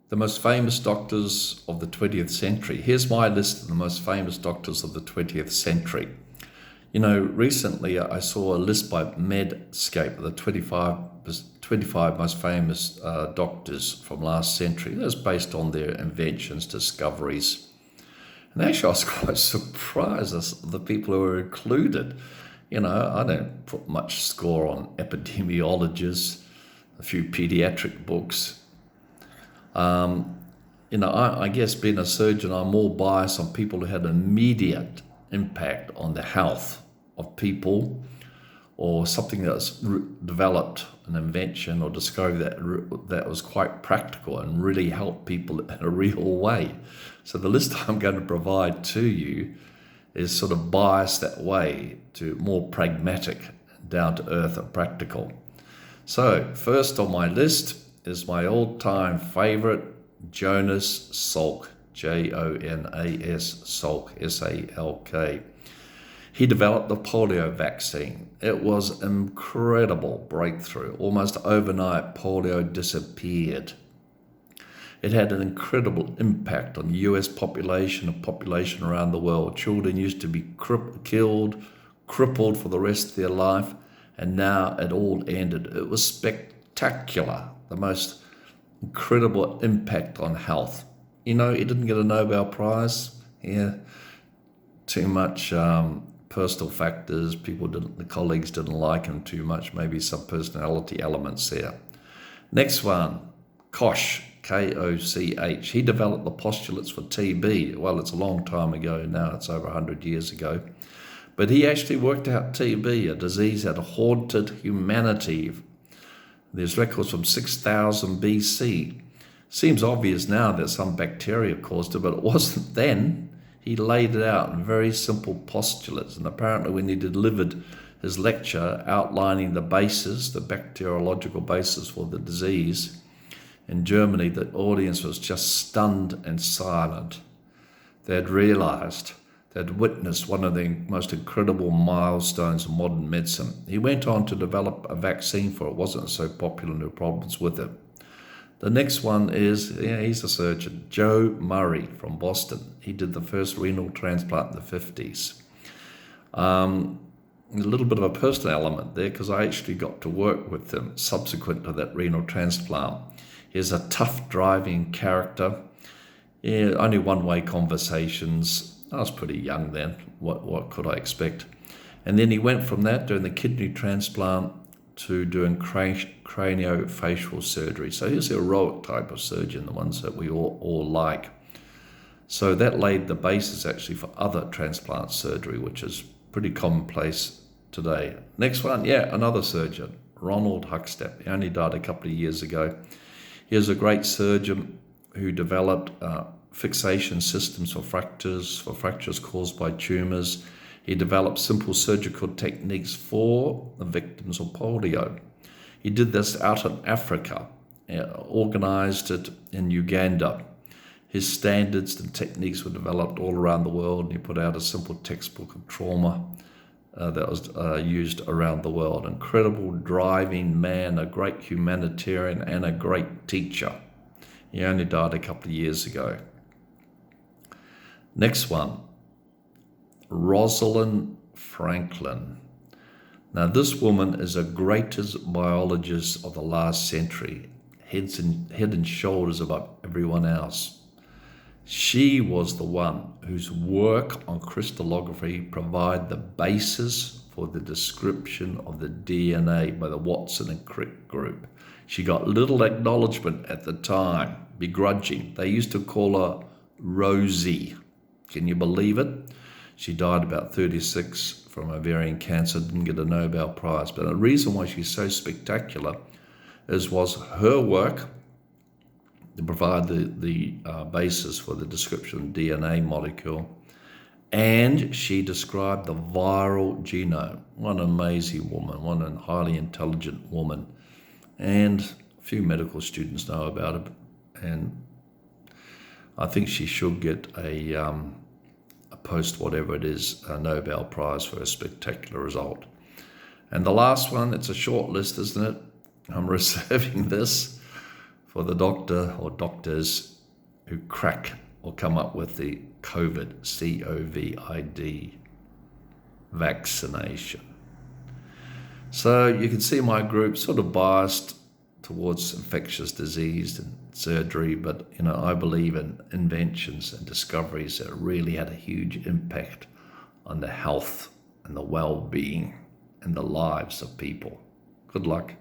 The most famous doctors of the 20th century. Here's my list of the most famous doctors of the 20th century. You know, recently I saw a list by Medscape of the 25 most famous doctors from last century. That's based on their inventions, discoveries. And actually I was quite surprised at the people who were included. You know, I don't put much score on epidemiologists, a few pediatric books. You know, I guess being a surgeon, I'm more biased on people who had an immediate impact on the health of people, or something that's developed, an invention or discovery that was quite practical and really helped people in a real way. So the list I'm going to provide to you is sort of biased that way to more pragmatic, down to earth and practical. So first on my list is my all-time favorite, Jonas Salk, Jonas Salk, S-A-L-K. He developed the polio vaccine. It was an incredible breakthrough. Almost overnight, polio disappeared. It had an incredible impact on the US population and population around the world. Children used to be killed, crippled for the rest of their life, and now it all ended. It was spectacular, the most incredible impact on health. You know, he didn't get a Nobel Prize. Yeah, too much personal factors. The colleagues didn't like him too much. Maybe some personality elements there. Next one, Koch, K-O-C-H. He developed the postulates for TB. Well, it's a long time ago now. It's over 100 years ago. But he actually worked out TB, a disease that haunted humanity. There's records from 6000 BC. Seems obvious now that some bacteria caused it, but it wasn't then. He laid it out in very simple postulates, and apparently when he delivered his lecture outlining the basis, the bacteriological basis for the disease, in Germany, the audience was just stunned and silent. They had realized, they'd witnessed one of the most incredible milestones in modern medicine. He went on to develop a vaccine for it. It wasn't so popular, no problems with it. The next one is, he's a surgeon, Joe Murray from Boston. He did the first renal transplant in the 50s. A little bit of a personal element there, because I actually got to work with him subsequent to that renal transplant. He's a tough driving character. Yeah, only one-way conversations. I was pretty young then. What could I expect? And then he went from that, doing the kidney transplant, to doing craniofacial surgery. So he's a heroic type of surgeon, the ones that we all like. So that laid the basis actually for other transplant surgery, which is pretty commonplace today. Next one, another surgeon, Ronald Hugstep. He only died a couple of years ago. He was a great surgeon who developed fixation systems for fractures caused by tumors. He developed simple surgical techniques for the victims of polio. He did this out in Africa, organized it in Uganda. His standards and techniques were developed all around the world, and he put out a simple textbook of trauma that was used around the world. Incredible driving man, a great humanitarian, and a great teacher. He only died a couple of years ago. Next one, Rosalind Franklin. Now this woman is the greatest biologist of the last century, head and shoulders above everyone else. She was the one whose work on crystallography provided the basis for the description of the DNA by the Watson and Crick group. She got little acknowledgement at the time, begrudging. They used to call her Rosie. Can you believe it? She died about 36 from ovarian cancer, didn't get a Nobel Prize. But the reason why she's so spectacular was her work to provide the basis for the description of the DNA molecule. And she described the viral genome. What an amazing woman, what a highly intelligent woman. And a few medical students know about it. And I think she should get a post whatever it is, a Nobel Prize for a spectacular result. And the last one, it's a short list, isn't it? I'm reserving this for the doctor or doctors who crack or come up with the COVID, COVID vaccination. So you can see my group sort of biased towards infectious disease and surgery, but I believe in inventions and discoveries that really had a huge impact on the health and the well-being and the lives of people. Good luck.